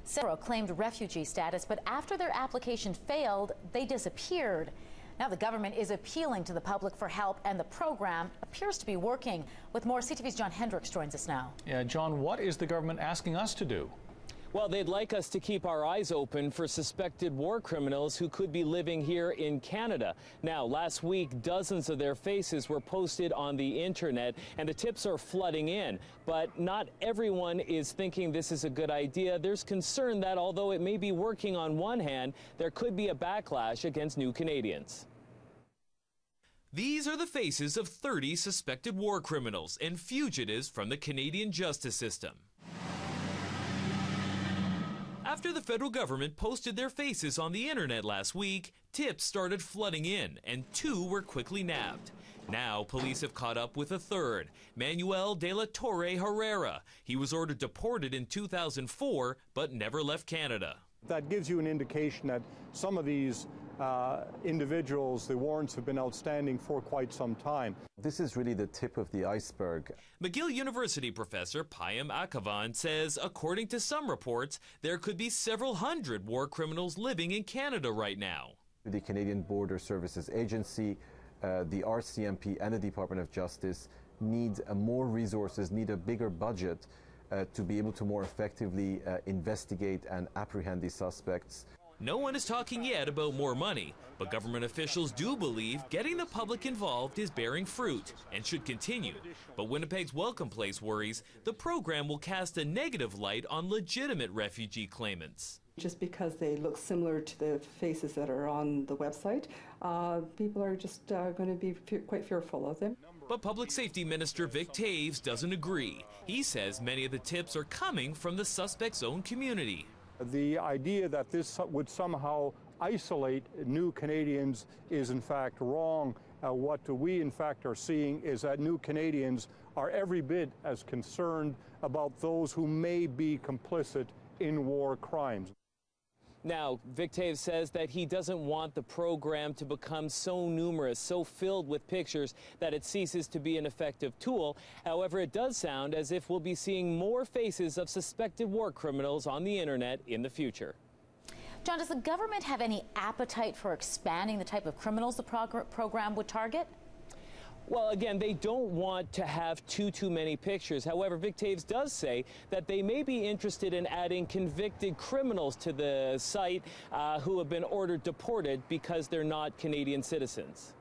Several claimed refugee status, but after their application failed, they disappeared. Now the government is appealing to the public for help, and the program appears to be working. With more, CTV's John Hendricks joins us now. Yeah, John, what is the government asking us to do? Well, they'd like us to keep our eyes open for suspected war criminals who could be living here in Canada. Now, last week, dozens of their faces were posted on the internet, and the tips are flooding in. But not everyone is thinking this is a good idea. There's concern that although it may be working on one hand, there could be a backlash against new Canadians. These are the faces of 30 suspected war criminals and fugitives from the Canadian justice system. After the federal government posted their faces on the internet last week, tips started flooding in, and 2 were quickly nabbed. Now, police have caught up with a third, Manuel de la Torre Herrera. He was ordered deported in 2004, but never left Canada. That gives you an indication that some of these individuals, the warrants have been outstanding for quite some time. This is really the tip of the iceberg. McGill University professor Payam Akavan says, according to some reports, there could be several hundred war criminals living in Canada right now. The Canadian Border Services Agency, the RCMP and the Department of Justice need more resources, need a bigger budget to be able to more effectively investigate and apprehend these suspects. No one is talking yet about more money, but government officials do believe getting the public involved is bearing fruit and should continue. But Winnipeg's Welcome Place worries the program will cast a negative light on legitimate refugee claimants. Just because they look similar to the faces that are on the website, people are just going to be quite fearful of them. But Public Safety Minister Vic Taves doesn't agree. He says many of the tips are coming from the suspect's own community. The idea that this would somehow isolate new Canadians is in fact wrong. What we in fact are seeing is that new Canadians are every bit as concerned about those who may be complicit in war crimes. Now, Vic Taves says that he doesn't want the program to become so numerous, so filled with pictures, that it ceases to be an effective tool. However, it does sound as if we'll be seeing more faces of suspected war criminals on the internet in the future. John, does the government have any appetite for expanding the type of criminals the program would target? Well, again, they don't want to have too many pictures. However, Vic Taves does say that they may be interested in adding convicted criminals to the site who have been ordered deported because they're not Canadian citizens.